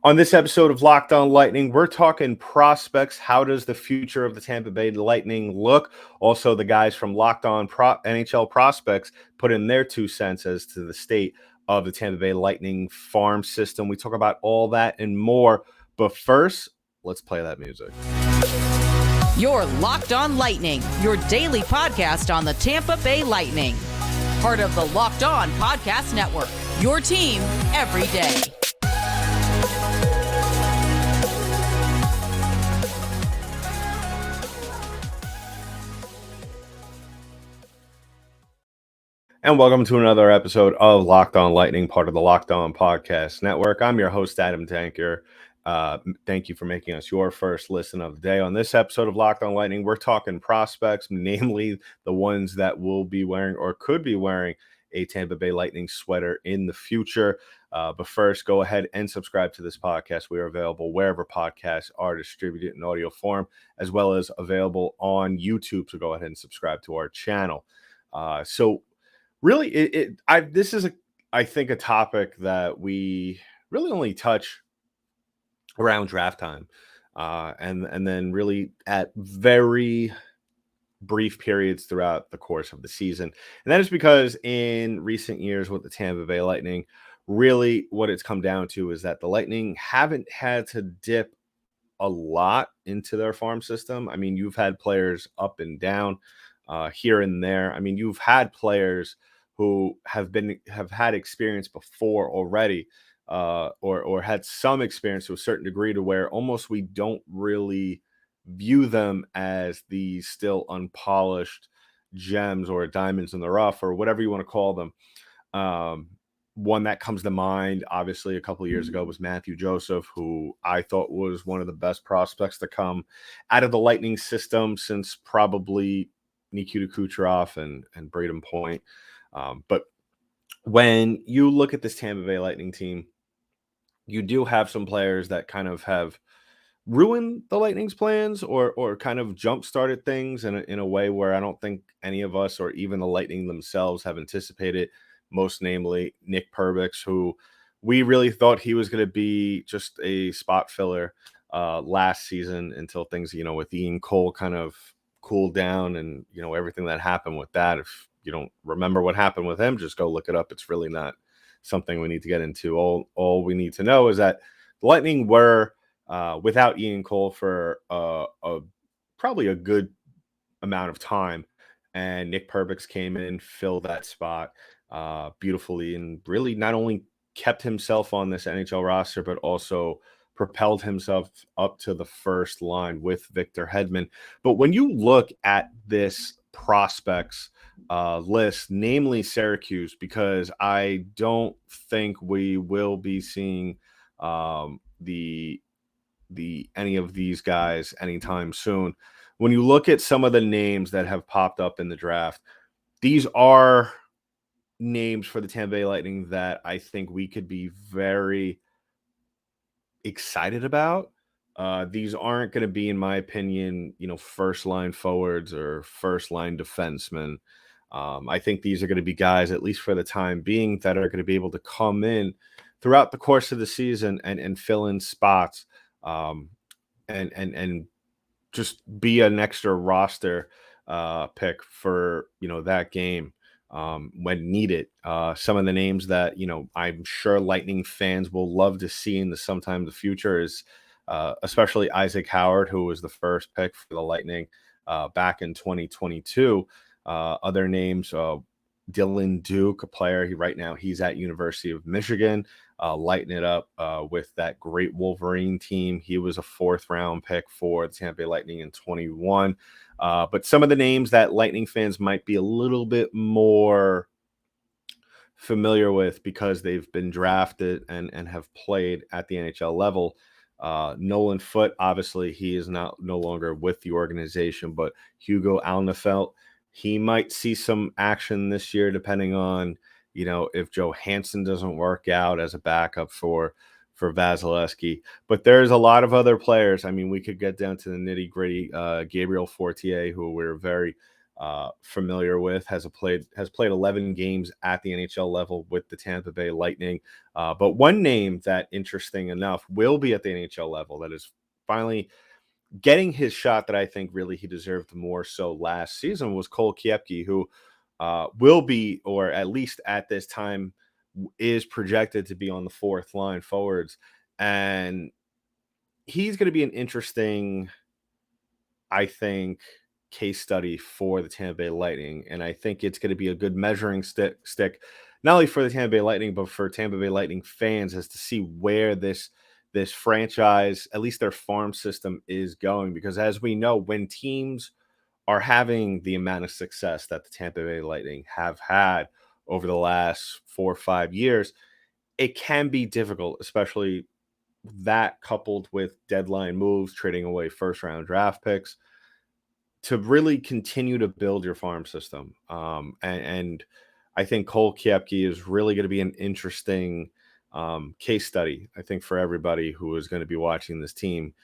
On this episode of Locked On Lightning, we're talking prospects. How does the future of the Tampa Bay Lightning look? Also, the guys from Locked On NHL Prospects put in their 2 cents as to the state of the Tampa Bay Lightning farm system. We talk about all that and more. But first, let's play that music. You're Locked On Lightning, your daily podcast on the Tampa Bay Lightning. Part of the Locked On Podcast Network, your team every day. And welcome to another episode of Locked On Lightning, part of the Locked On Podcast Network. I'm your host, Adam Tanker. Thank you for making us your first listen of the day. On this episode of Locked On Lightning, we're talking prospects, namely the ones that will be wearing or could be wearing a Tampa Bay Lightning sweater in the future. But first, go ahead and subscribe to this podcast. We are available wherever podcasts are distributed in audio form, as well as available on YouTube. So go ahead and subscribe to our channel. Really, this is I think a topic that we really only touch around draft time, and then really at very brief periods throughout the course of the season. And that is because in recent years with the Tampa Bay Lightning, really what it's come down to is that the Lightning haven't had to dip a lot into their farm system. I mean, you've had players up and down here and there. I mean, you've had players who have had experience before already, or had some experience to a certain degree to where almost we don't really view them as these still unpolished gems or diamonds in the rough or whatever you want to call them. One that comes to mind, obviously, a couple of years ago was Matthew Joseph, who I thought was one of the best prospects to come out of the Lightning system since probably Nikita Kucherov and Braden Point. But when you look at this Tampa Bay Lightning team, you do have some players that kind of have ruined the Lightning's plans or kind of jump-started things in a way where I don't think any of us or even the Lightning themselves have anticipated, most namely Nick Perbix, who we really thought he was going to be just a spot filler last season until things, with Ian Cole kind of cooled down and, everything that happened with that. If you don't remember what happened with him, just go look it up. It's really not something we need to get into. All we need to know is that the Lightning were without Ian Cole for probably a good amount of time, and Nick Perbix came in, filled that spot beautifully, and really not only kept himself on this NHL roster, but also propelled himself up to the first line with Victor Hedman. But when you look at this prospects list, namely Syracuse, because I don't think we will be seeing any of these guys anytime soon. When you look at some of the names that have popped up in the draft, these are names for the Tampa Bay Lightning that I think we could be very excited about. These aren't going to be, in my opinion, first line forwards or first line defensemen. I think these are going to be guys, at least for the time being, that are going to be able to come in throughout the course of the season and fill in spots, and just be an extra roster pick for that game when needed. Some of the names that I'm sure Lightning fans will love to see in sometime in the future is especially Isaac Howard, who was the first pick for the Lightning back in 2022. Other names, Dylan Duke, a player. Right now he's at University of Michigan, lighting it up with that great Wolverine team. He was a 4th round pick for the Tampa Bay Lightning in 21. But some of the names that Lightning fans might be a little bit more familiar with because they've been drafted and have played at the NHL level. Nolan Foote, obviously, he is no longer with the organization, but Hugo Alnefelt, he might see some action this year, depending on, if Joe Hansen doesn't work out as a backup for Vasilevsky. But there's a lot of other players. I mean, we could get down to the nitty gritty. Gabriel Fortier, who we're very familiar with, has played 11 games at the NHL level with the Tampa Bay Lightning. But one name that, interesting enough, will be at the NHL level, that is finally getting his shot that I think really he deserved more so last season, was Cole Kiepke, who will be, or at least at this time, is projected to be on the fourth line forwards. And he's going to be an interesting, I think, case study for the Tampa Bay Lightning. And I think it's going to be a good measuring stick, not only for the Tampa Bay Lightning, but for Tampa Bay Lightning fans, as to see where this franchise, at least their farm system, is going. Because as we know, when teams are having the amount of success that the Tampa Bay Lightning have had over the last 4 or 5 years, it can be difficult, especially that coupled with deadline moves, trading away first round draft picks, to really continue to build your farm system. And I think Cole Kiepke is really going to be an interesting case study, I think, for everybody who is going to be watching this team.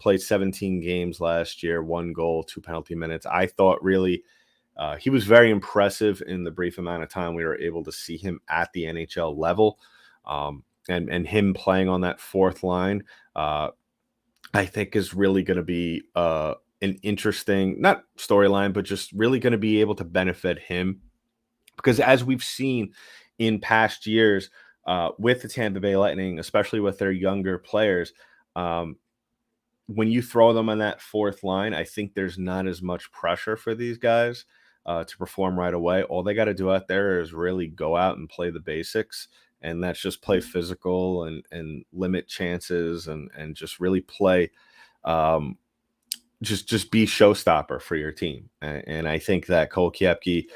Played 17 games last year, 1 goal, 2 penalty minutes. I thought really he was very impressive in the brief amount of time we were able to see him at the NHL level. And him playing on that fourth line, I think, is really going to be an interesting, not storyline, but just really going to be able to benefit him. Because as we've seen in past years with the Tampa Bay Lightning, especially with their younger players, when you throw them on that fourth line, I think there's not as much pressure for these guys to perform right away. All they got to do out there is really go out and play the basics. And that's just play physical and limit chances and just really play, just be showstopper for your team. And I think that Cole Kiepke,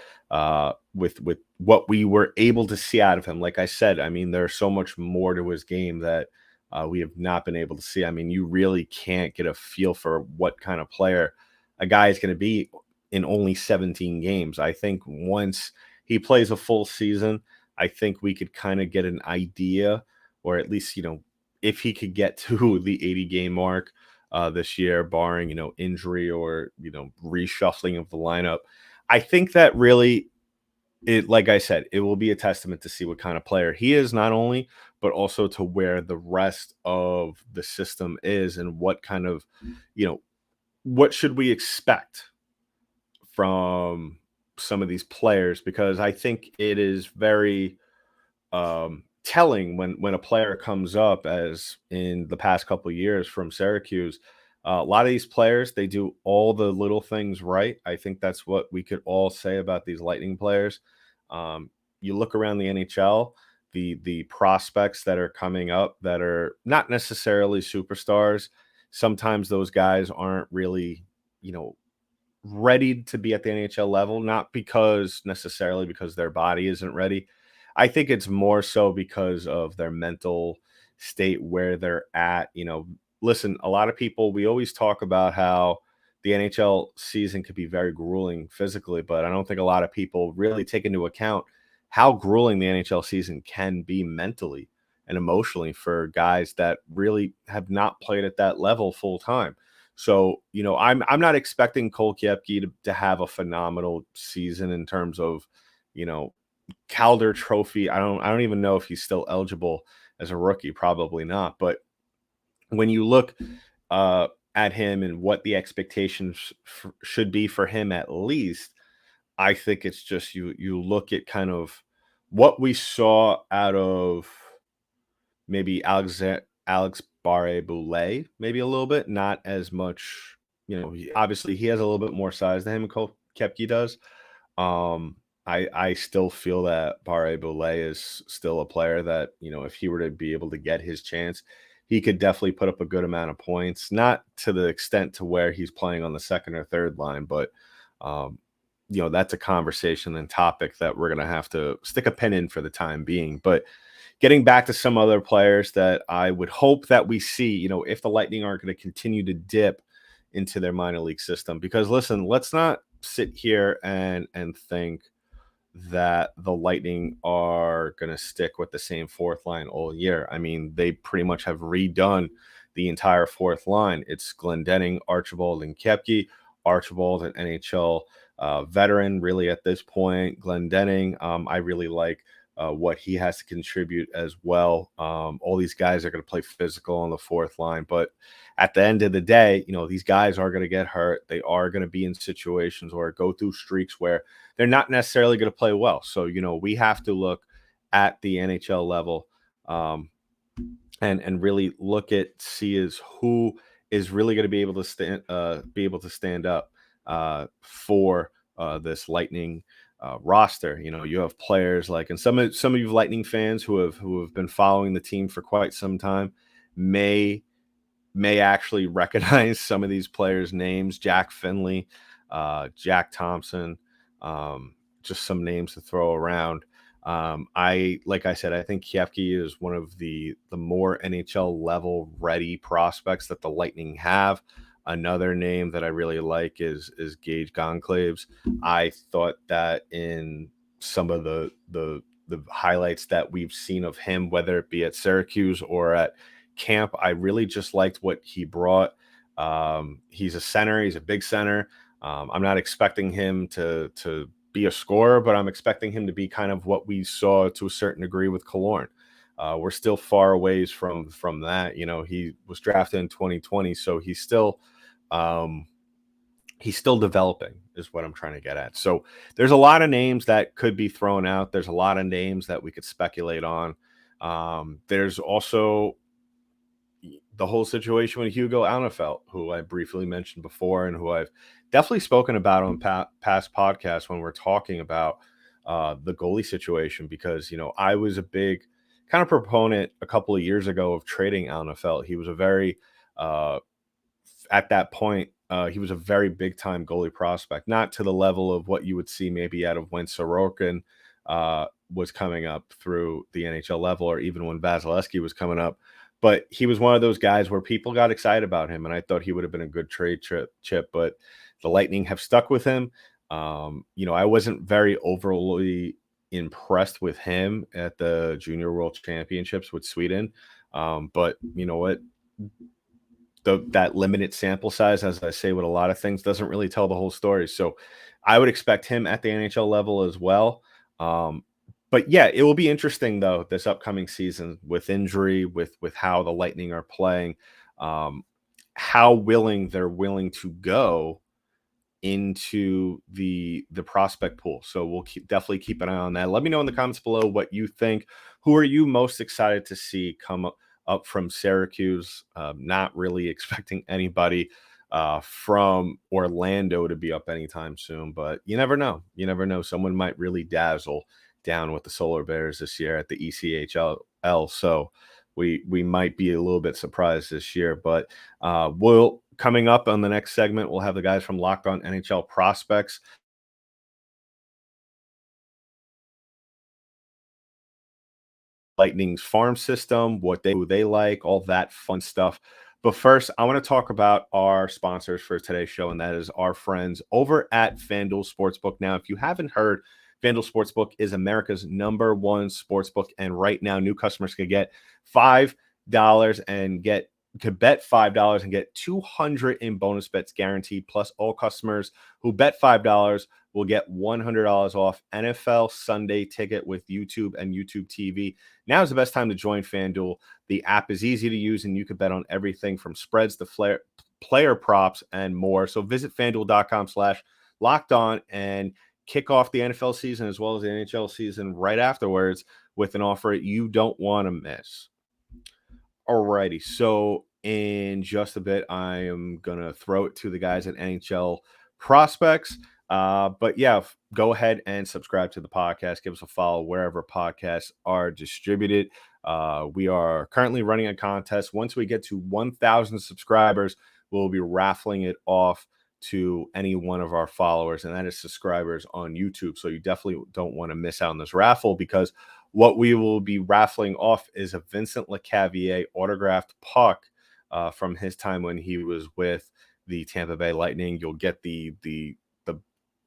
with what we were able to see out of him, like I said, I mean, there's so much more to his game that we have not been able to see. I mean, you really can't get a feel for what kind of player a guy is going to be in only 17 games. I think once he plays a full season, I think we could kind of get an idea, or at least, if he could get to the 80 game mark this year, barring, injury or, reshuffling of the lineup. I think that really, like I said, it will be a testament to see what kind of player he is, not only, but also to where the rest of the system is, and what kind of, what should we expect from some of these players. Because I think it is very telling when a player comes up, as in the past couple of years from Syracuse. A lot of these players, they do all the little things right. I think that's what we could all say about these Lightning players. You look around the NHL, the prospects that are coming up that are not necessarily superstars. Sometimes those guys aren't really, ready to be at the NHL level, not because necessarily because their body isn't ready. I think it's more so because of their mental state, where they're at. Listen, a lot of people, we always talk about how the NHL season could be very grueling physically, but I don't think a lot of people really take into account how grueling the NHL season can be mentally and emotionally for guys that really have not played at that level full time. So, I'm not expecting Cole Kiepke to have a phenomenal season in terms of, Calder Trophy. I don't even know if he's still eligible as a rookie. Probably not. But when you look at him and what the expectations should be for him, at least, I think it's just you look at kind of what we saw out of maybe Alex Barre-Boulet, maybe a little bit, not as much. Obviously he has a little bit more size than him, Cole Koepke does. I still feel that Barre-Boulet is still a player that, if he were to be able to get his chance, he could definitely put up a good amount of points, not to the extent to where he's playing on the second or third line, but that's a conversation and topic that we're going to have to stick a pin in for the time being. But getting back to some other players that I would hope that we see, if the Lightning aren't going to continue to dip into their minor league system. Because listen, let's not sit here and think that the Lightning are going to stick with the same fourth line all year. I mean, they pretty much have redone the entire fourth line. It's Glendening, Archibald, and Koepke. Archibald, an NHL veteran really at this point. Glendening, I really like what he has to contribute as well. All these guys are going to play physical on the fourth line, but at the end of the day, these guys are going to get hurt. They are going to be in situations or go through streaks where they're not necessarily going to play well. So, we have to look at the NHL level and really look at see is who is really going to be able to stand up for this Lightning roster. You have players like, and some of you Lightning fans who have been following the team for quite some time may actually recognize some of these players' names: Jack Finley, Jack Thompson, just some names to throw around. Like I said, I think Kiefke is one of the more NHL level ready prospects that the Lightning have. Another name that I really like is Gage Goncalves. I thought that in some of the highlights that we've seen of him, whether it be at Syracuse or at camp, I really just liked what he brought. He's a center. He's a big center. I'm not expecting him to be a scorer, but I'm expecting him to be kind of what we saw to a certain degree with Killorn. We're still far away from that. He was drafted in 2020, so he's still developing is what I'm trying to get at. So there's a lot of names that could be thrown out. There's a lot of names that we could speculate on. There's also the whole situation with Hugo Alnefelt, who I briefly mentioned before and who I've definitely spoken about on past podcasts when we're talking about the goalie situation, because, I was a big kind of proponent a couple of years ago of trading Alnefelt. He was a very, at that point, he was a very big time goalie prospect, not to the level of what you would see maybe out of when Sorokin was coming up through the NHL level, or even when Vasilevsky was coming up. But he was one of those guys where people got excited about him, and I thought he would have been a good trade chip. But the Lightning have stuck with him. I wasn't very overly impressed with him at the Junior World Championships with Sweden. But you know what? That limited sample size, as I say with a lot of things, doesn't really tell the whole story. So I would expect him at the NHL level as well. But yeah, it will be interesting though this upcoming season with injury, with how the Lightning are playing, how they're willing to go into the prospect pool. So we'll definitely keep an eye on that. Let me know in the comments below what you think. Who are you most excited to see come up from Syracuse? Not really expecting anybody from Orlando to be up anytime soon, but you never know. You never know. Someone might really dazzle down with the Solar Bears this year at the ECHL. So we might be a little bit surprised this year, but coming up on the next segment, we'll have the guys from Locked On NHL Prospects. Lightning's farm system, who they like, all that fun stuff. But first, I want to talk about our sponsors for today's show, and that is our friends over at FanDuel Sportsbook. Now, if you haven't heard, FanDuel Sportsbook is America's #1 sportsbook, and right now, new customers can get $5 and bet $5 and get $200 in bonus bets guaranteed. Plus, all customers who bet $5 will get $100 off NFL Sunday ticket with YouTube and YouTube TV. Now is the best time to join FanDuel. The app is easy to use, and you can bet on everything from spreads to player props and more. So visit FanDuel.com/lockedon and kick off the NFL season as well as the NHL season right afterwards with an offer you don't want to miss. Alrighty, so in just a bit, I am gonna throw it to the guys at NHL Prospects. But yeah, go ahead and subscribe to the podcast. Give us a follow wherever podcasts are distributed. We are currently running a contest. Once we get to 1,000 subscribers, we'll be raffling it off to any one of our followers, and that is subscribers on YouTube. So you definitely don't want to miss out on this raffle, because what we will be raffling off is a Vincent Lecavalier autographed puck from his time when he was with the Tampa Bay Lightning. You'll get the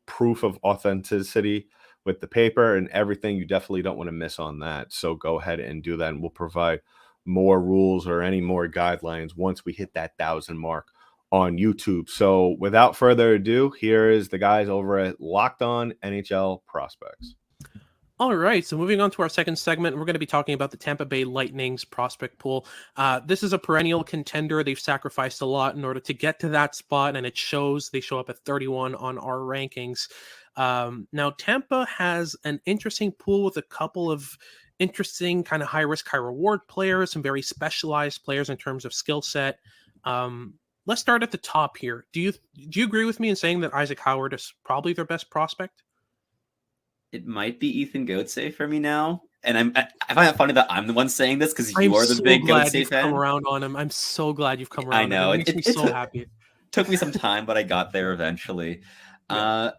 proof of authenticity with the paper and everything. You definitely don't want to miss on that. So go ahead and do that, and we'll provide more rules or any more guidelines once we hit that 1,000 mark on YouTube. So without further ado, here is the guys over at Locked On NHL Prospects. All right, so moving on to our second segment, we're going to be talking about the Tampa Bay Lightning's prospect pool. This is a perennial contender. They've sacrificed a lot in order to get to that spot, and it shows. They show up at 31 on our rankings. Now, Tampa has an interesting pool with a couple of interesting kind of high-risk, high-reward players, some very specialized players in terms of skill set. Let's start at the top here. Do you agree with me in saying that Isaac Howard is probably their best prospect? It might be Ethan Gauthier for me now. And I find it funny that I'm the one saying this because you are the big Gauthier fan. Come around on him. I'm so glad you've come around. I know. It makes me so happy. Took me some time, but I got there eventually. Yeah.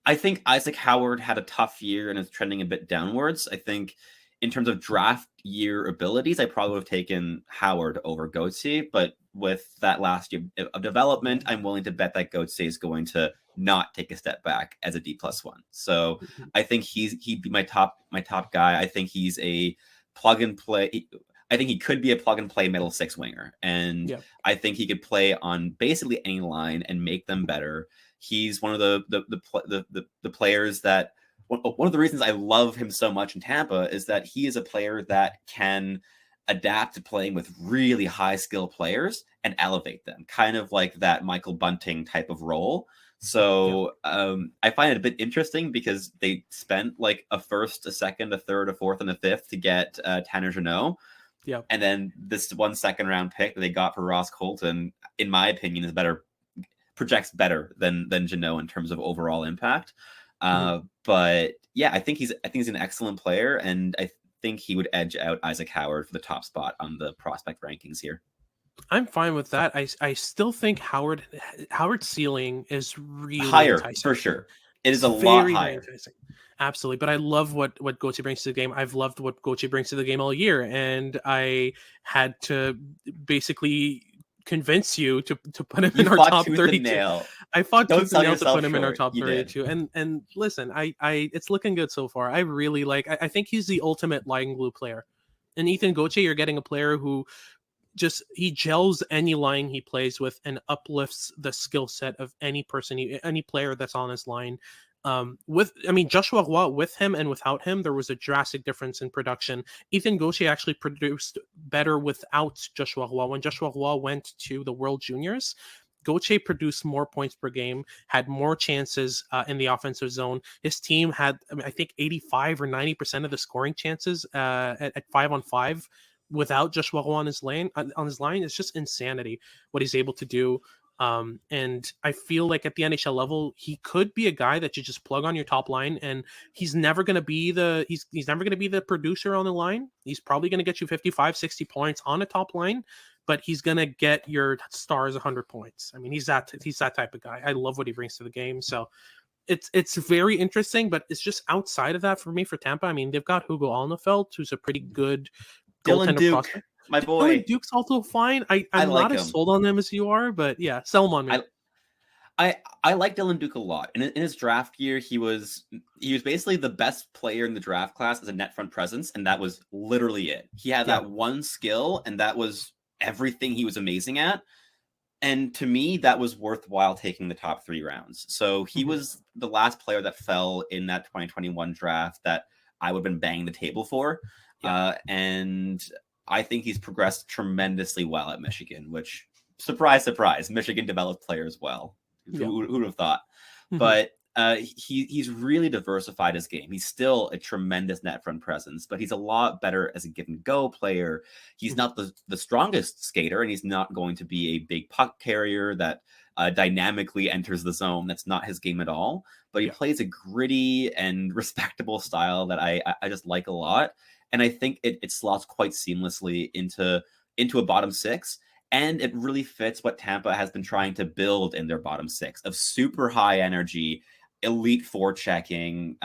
I think Isaac Howard had a tough year and is trending a bit downwards. I think in terms of draft year abilities, I probably would have taken Howard over Gauthier. But with that last year of development, I'm willing to bet that Gauthier is going to not take a step back as a D+1. So I think he'd be my top guy. I think he's a plug and play. I think he could be a plug and play middle six winger, and I think he could play on basically any line and make them better. He's one of the players that one of the reasons I love him so much in Tampa is that he is a player that can adapt to playing with really high skill players and elevate them, kind of like that Michael Bunting type of role. So I find it a bit interesting because they spent like a first, a second, a third, a fourth, and a fifth to get Tanner Jeannot. Yeah. And then this 1 second round pick that they got for Ross Colton, in my opinion, projects better than Jeannot in terms of overall impact. But yeah, I think he's an excellent player, and I think he would edge out Isaac Howard for the top spot on the prospect rankings here. I'm fine with that. I still think Howard's ceiling is really higher enticing. For sure. It is a lot higher. Enticing. Absolutely. But I love what Gauthier brings to the game. I've loved what Gauthier brings to the game all year, and I had to basically convince you to put him in our top 32. I fought tooth and nail to put him in our top 32. And listen, I it's looking good so far. I really like. I think he's the ultimate line glue player. And Ethan Gauthier, you're getting a player who he gels any line he plays with and uplifts the skill set of any player that's on his line. Joshua Roy, with him and without him, there was a drastic difference in production. Ethan Gauthier actually produced better without Joshua Roy. When Joshua Roy went to the World Juniors, Gauthier produced more points per game, had more chances in the offensive zone. His team had, I think, 85 or 90% of the scoring chances at 5-on-5. Without Joshua Roy on his line, it's just insanity what he's able to do. And I feel like at the NHL level, he could be a guy that you just plug on your top line, and he's never going to be he's never going to be the producer on the line. He's probably going to get you 55, 60 points on a top line, but he's going to get your stars 100 points. I mean, he's that type of guy. I love what he brings to the game. So it's very interesting, but it's just outside of that for me for Tampa. I mean, they've got Hugo Alnefeld, who's a pretty good Dylan Duke, prospect. my boy. Dylan Duke's also fine. I'm not as sold on them as you are, but yeah, sell him on me. I like Dylan Duke a lot. In his draft year, he was basically the best player in the draft class as a net front presence, and that was literally it. He had that one skill, and that was everything he was amazing at. And to me, that was worthwhile taking the top 3 rounds. So he was the last player that fell in that 2021 draft that I would have been banging the table for. And I think he's progressed tremendously well at Michigan, which, surprise, surprise, Michigan developed players well. Who would have thought? But he's really diversified his game. He's still a tremendous net front presence, but he's a lot better as a give and go player. He's not the strongest skater, and he's not going to be a big puck carrier that dynamically enters the zone. That's not his game at all. But he plays a gritty and respectable style that I just like a lot. And I think it slots quite seamlessly into a bottom 6. And it really fits what Tampa has been trying to build in their bottom 6 of super high energy, elite forechecking,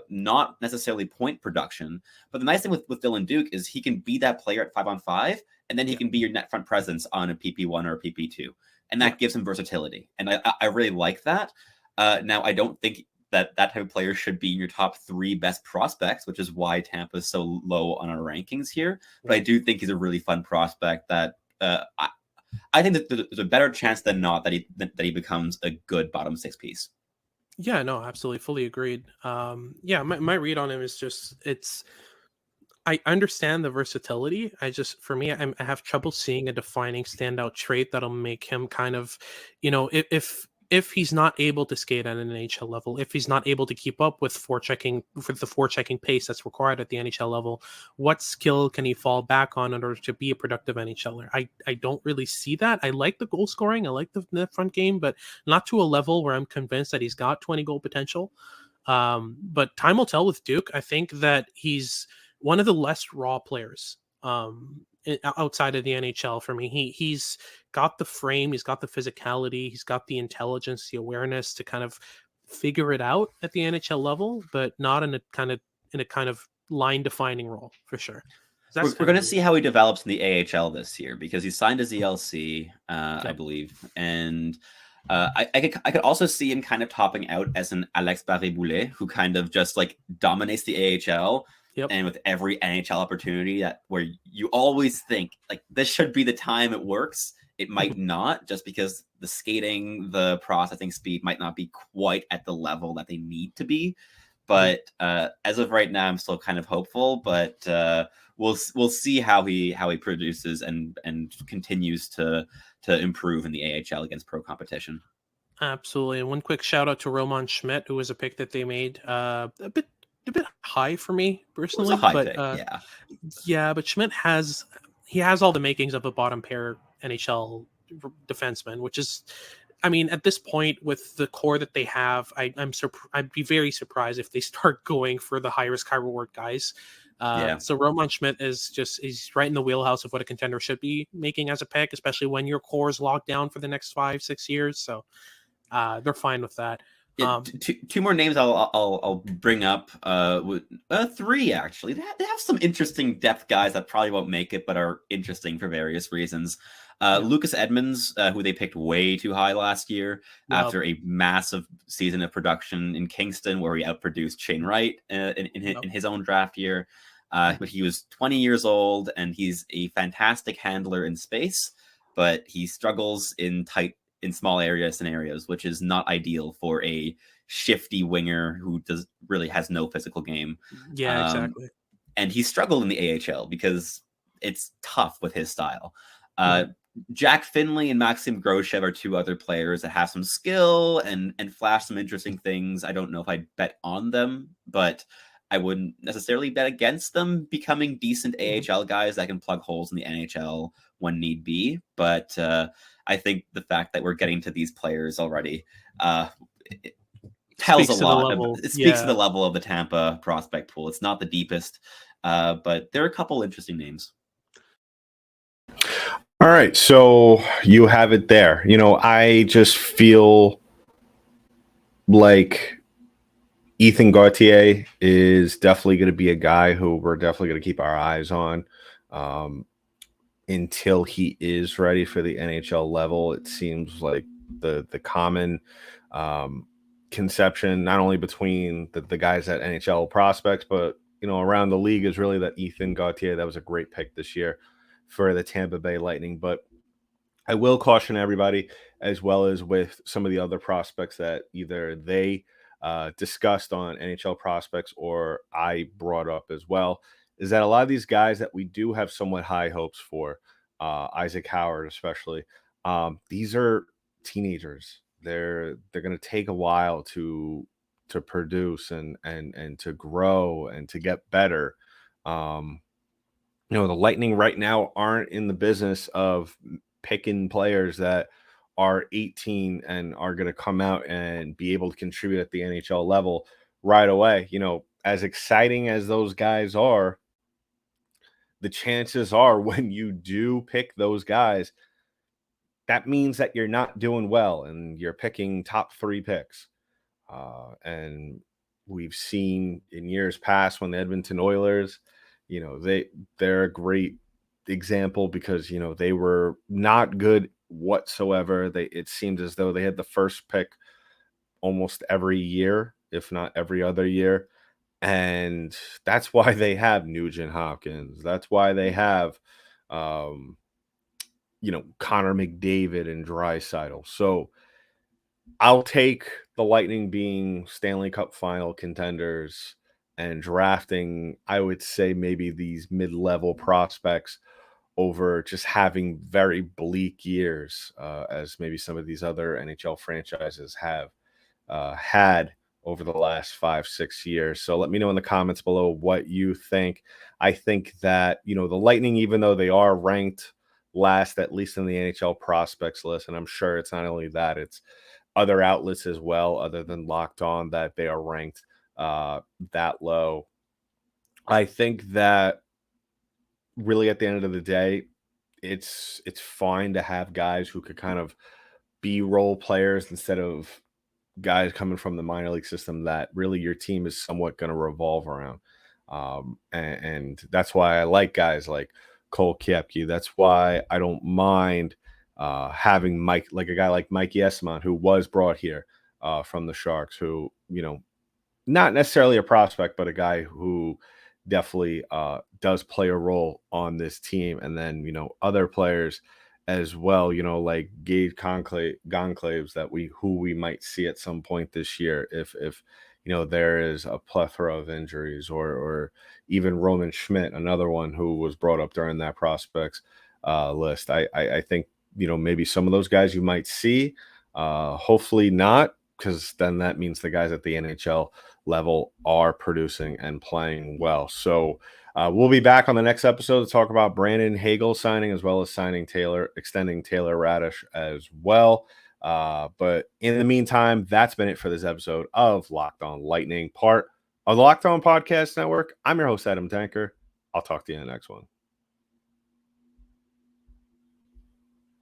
not necessarily point production. But the nice thing with Dylan Duke is he can be that player at 5-on-5, and then he can be your net front presence on a PP1 or a PP2. And that gives him versatility. And I really like that. Now, I don't think that type of player should be in your top 3 best prospects, which is why Tampa is so low on our rankings here. But I do think he's a really fun prospect that I think that there's a better chance than not that he becomes a good bottom six piece. Yeah, no, absolutely, fully agreed. Yeah, my read on him is just I understand the versatility. For me, I have trouble seeing a defining standout trait that'll make him kind of, if he's not able to skate at an NHL level, if he's not able to keep up with the forechecking pace that's required at the NHL level, what skill can he fall back on in order to be a productive NHLer? I don't really see that. I like the goal scoring, I like the net front game, but not to a level where I'm convinced that he's got 20 goal potential. But time will tell with Duke. I think that he's one of the less raw players outside of the NHL for me. He's got the frame, he's got the physicality, he's got the intelligence, the awareness to kind of figure it out at the NHL level, but not in a kind of line defining role for sure. We're going to see how he develops in the AHL this year because he signed his ELC, I believe, and I could also see him kind of topping out as an Alex Barré-Boulet, who kind of just like dominates the AHL. Yep. And with every NHL opportunity where you always think like this should be the time it works, it might not, just because the skating, the processing speed might not be quite at the level that they need to be. But as of right now, I'm still kind of hopeful. But we'll see how he produces and continues to improve in the AHL against pro competition. Absolutely. And one quick shout out to Roman Schmidt, who was a pick that they made a bit high for me personally, but Schmidt has all the makings of a bottom pair NHL defenseman, which is, I mean, at this point with the core that they have, I'd be very surprised if they start going for the high risk, high reward guys. So Roman Schmidt he's right in the wheelhouse of what a contender should be making as a pick, especially when your core is locked down for the next 5-6 years. So they're fine with that. Yeah, two more names I'll bring up. Three actually. They have some interesting depth guys that probably won't make it, but are interesting for various reasons. Lucas Edmonds, who they picked way too high last year after a massive season of production in Kingston, where he outproduced Shane Wright in his own draft year. But he was 20 years old, and he's a fantastic handler in space, but he struggles in small area scenarios, which is not ideal for a shifty winger who really has no physical game. Yeah, exactly. And he struggled in the AHL because it's tough with his style. Jack Finley and Maxim Groshev are two other players that have some skill and flash some interesting things. I don't know if I'd bet on them, but I wouldn't necessarily bet against them becoming decent AHL guys that can plug holes in the NHL when need be. But I think the fact that we're getting to these players already it tells a lot. It speaks to the level of the Tampa prospect pool. It's not the deepest, but there are a couple interesting names. All right, so you have it there. I just feel like Ethan Gauthier is definitely going to be a guy who we're definitely going to keep our eyes on until he is ready for the NHL level. It seems like the common conception, not only between the guys at NHL prospects, but around the league, is really that Ethan Gauthier, that was a great pick this year for the Tampa Bay Lightning. But I will caution everybody, as well as with some of the other prospects that either they discussed on NHL prospects or I brought up as well, is that a lot of these guys that we do have somewhat high hopes for, Isaac Howard especially, these are teenagers. They're going to take a while to produce and to grow and to get better. The Lightning right now aren't in the business of picking players that are 18 and are going to come out and be able to contribute at the NHL level right away. As exciting as those guys are, the chances are when you do pick those guys, that means that you're not doing well and you're picking top 3 picks. And we've seen in years past when the Edmonton Oilers, they're a great example because, they were not good whatsoever. It seemed as though they had the first pick almost every year, if not every other year. And that's why they have Nugent Hopkins. That's why they have Connor McDavid and Draisaitl. So I'll take the Lightning being Stanley Cup final contenders and drafting, I would say, maybe these mid-level prospects over just having very bleak years, as maybe some of ththese other NHL franchises have had over the last 5-6 years. So let me know in the comments below what you think. I think that, the Lightning, even though they are ranked last, at least in the NHL prospects list, and I'm sure it's not only that, it's other outlets as well, other than Locked On, that they are ranked that low. I think that really at the end of the day, it's fine to have guys who could kind of be role players instead of guys coming from the minor league system that really your team is somewhat going to revolve around. And that's why I like guys like Cole Koepke. That's why I don't mind having a guy like Mike Yesman, who was brought here from the Sharks, who, not necessarily a prospect, but a guy who definitely does play a role on this team. And then, other players as well, like Gage Goncalves that who we might see at some point this year if there is a plethora of injuries, or even Roman Schmidt, another one who was brought up during that prospects list. I think, maybe some of those guys you might see, hopefully not, because then that means the guys at the NHL level are producing and playing well. So we'll be back on the next episode to talk about Brandon Hagel signing, as well as extending Taylor Radish as well. But in the meantime, that's been it for this episode of Locked On Lightning, part of the Locked On Podcast Network. I'm your host, Adam Tanker. I'll talk to you in the next one.